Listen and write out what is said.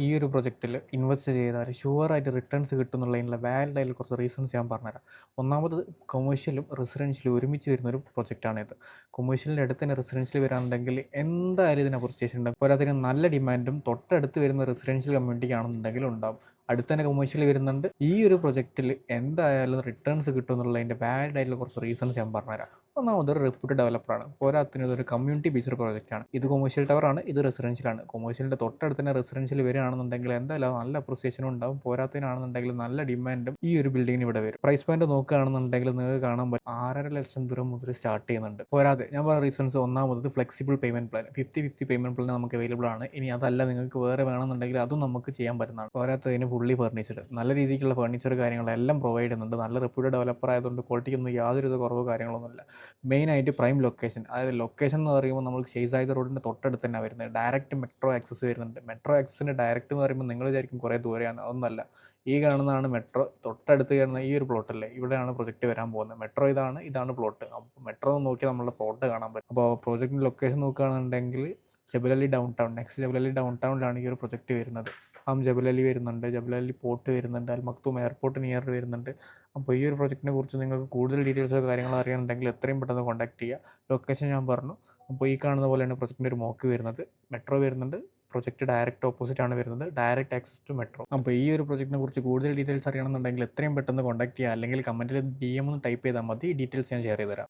ഈ ഒരു പ്രൊജക്റ്റിൽ ഇൻവെസ്റ്റ് ചെയ്താൽ ഷുവറായിട്ട് റിട്ടേൺസ് കിട്ടുന്നുള്ളതിനുള്ള വാലിഡ് ആയിട്ടുള്ള കുറച്ച് റീസൺസ് ഞാൻ പറഞ്ഞുതരാം. ഒന്നാമത് കൊമേഴ്ഷ്യലും റെസിഡൻഷ്യലും ഒരുമിച്ച് വരുന്നൊരു പ്രൊജക്റ്റാണിത്. കൊമേഴ്ഷ്യലിൻ്റെ അടുത്ത് തന്നെ റെസിഡൻഷ്യൽ വരാനുണ്ടെങ്കിൽ എന്തായാലും ഇതിന് അപ്രിസിയേഷൻ ഉണ്ടാകും. പോരാത്തതിന് നല്ല ഡിമാൻഡും തൊട്ടടുത്ത് വരുന്ന റെസിഡൻഷ്യൽ കമ്മ്യൂണിറ്റിക്കാണെന്നുണ്ടെങ്കിൽ ഉണ്ടാകും. അടുത്ത് തന്നെ കൊമേഴ്ഷ്യൽ വരുന്നുണ്ട്. ഈ ഒരു പ്രൊജക്റ്റിൽ എന്തായാലും റിട്ടേൺസ് കിട്ടുമെന്നുള്ളതിൻ്റെ വാലിഡ് ആയിട്ടുള്ള കുറച്ച് റീസൺസ് ഞാൻ പറഞ്ഞുതരാം. ഒന്നാമത് ഒരു റെപ്യൂട്ടഡ് ഡെവലപ്പറാണ്. പോരാത്തതിന് ഇതൊരു കമ്മ്യൂണിറ്റി ബേസ്ഡ് പ്രോജക്റ്റാണ്. ഇത് കൊമേഴ്ഷ്യൽ ടവറാണ്, ഇത് റെസിഡൻഷ്യലാണ്. കൊമേഴ്ഷ്യലിൻ്റെ തൊട്ടടുത്ത് തന്നെ റെസിഡൻഷ്യൽ വരികയാണെന്നുണ്ടെങ്കിൽ എന്തായാലും നല്ല അപ്രിസിയേഷനും ഉണ്ടാവും. പോരാത്തതിനാണെന്നുണ്ടെങ്കിൽ നല്ല ഡിമാൻഡും ഈ ഒരു ബിൽഡിങ്ങിന് ഇവിടെ വരും. പ്രൈസ് പോയിന്റ് നോക്കുകയാണെന്നുണ്ടെങ്കിൽ നിങ്ങൾക്ക് കാണാൻ പറ്റും 6,50,000 ദൂരം മുതൽ സ്റ്റാർട്ട് ചെയ്യുന്നുണ്ട്. പോരാതെ ഞാൻ പറഞ്ഞ റീസൺസ് ഒന്നാമത് flexible payment plan 50-50 payment plan നമുക്ക് അവൈലബിൾ ആണ്. ഇനി അതല്ല നിങ്ങൾക്ക് വേറെ വേണമെന്നുണ്ടെങ്കിൽ അതും നമുക്ക് ചെയ്യാൻ പറ്റുന്നതാണ്. പോരാത്തതിന് ഫുള്ളി ഫർണിച്ചർ, നല്ല രീതിക്കുള്ള ഫർണിച്ചർ കാര്യങ്ങളെല്ലാം പ്രൊവൈഡ് ചെയ്യുന്നുണ്ട്. നല്ല റെപ്യൂട്ടഡ് ഡെവലപ്പർ ആയതുകൊണ്ട് ക്വാളിറ്റിക്കൊന്നും യാതൊരു കുറവോ കാര്യങ്ങളൊന്നുമില്ല. മെയിനായിട്ട് പ്രൈം ലൊക്കേഷൻ, അതായത് ലൊക്കേഷൻ എന്ന് പറയുമ്പോൾ നമ്മൾ ഷെയ്സായിദ് റോഡിൻ്റെ തൊട്ടടുത്ത് തന്നെ വരുന്നത്. ഡയറക്റ്റ് മെട്രോ ആക്സസ് വരുന്നുണ്ട്. മെട്രോ ആക്സസിൻ്റെ ഡയറക്റ്റ് എന്ന് പറയുമ്പോൾ നിങ്ങൾ വിചാരിക്കും കുറേ ദൂരെയാണ്, അതൊന്നല്ല. ഈ കാണുന്നതാണ് മെട്രോ. തൊട്ടടുത്ത് കാണുന്ന ഈ ഒരു പ്ലോട്ടല്ലേ, ഇവിടെയാണ് പ്രൊജക്റ്റ് വരാൻ പോകുന്നത്. മെട്രോ ഇതാണ് പ്ലോട്ട്. അപ്പോൾ മെട്രോ നോക്കി നമ്മളുടെ പ്ലോട്ട് കാണാൻ പറ്റും. അപ്പോൾ പ്രോജക്റ്റിൻ്റെ ലൊക്കേഷൻ നോക്കുകയാണെന്നുണ്ടെങ്കിൽ Jebel Ali downtown, next Jebel Ali ഡൗൺ ടൗണിലാണ് ഈ ഒരു പ്രൊജക്റ്റ് വരുന്നത്. ജബലലി വരുന്നുണ്ട്, ജബലലി പോർട്ട് വരുന്നുണ്ട്, അൽ മക്തൂം എയർപോർട്ട് നിയർ വരുന്നുണ്ട്. അപ്പോൾ ഈ ഒരു പ്രൊജക്റ്റിനെ കുറിച്ച് നിങ്ങൾക്ക് കൂടുതൽ ഡീറ്റെയിൽസോ കാര്യങ്ങളോ അറിയാനുണ്ടെങ്കിൽ എത്രയും പെട്ടെന്ന് കോൺടാക്ട് ചെയ്യുക. ലൊക്കേഷൻ ഞാൻ പറഞ്ഞു. അപ്പോൾ ഈ കാണുന്ന പോലെയാണ് പ്രൊജക്റ്റിൻ്റെ ഒരു മോക്ക് വരുന്നത്. മെട്രോ വരുന്നുണ്ട്. പ്രൊജക്റ്റ് ഡയറക്റ്റ് ഓപ്പോസിറ്റ് ആണ് വരുന്നത്. Direct access to metro. അപ്പോൾ ഈ ഒരു പ്രൊജക്റ്റിനെ കുറിച്ച് കൂടുതൽ ഡീറ്റെയിൽസ് അറിയണമെന്നുണ്ടെങ്കിൽ എത്രയും പെട്ടെന്ന് കോൺടാക്ട് ചെയ്യുക. അല്ലെങ്കിൽ കമൻറ്റിൽ DM ഒന്ന് ടൈപ്പ് ചെയ്താൽ മതി. ഡീറ്റെയിൽസ് ഞാൻ ഷെയർ ചെയ്ത് തരാം.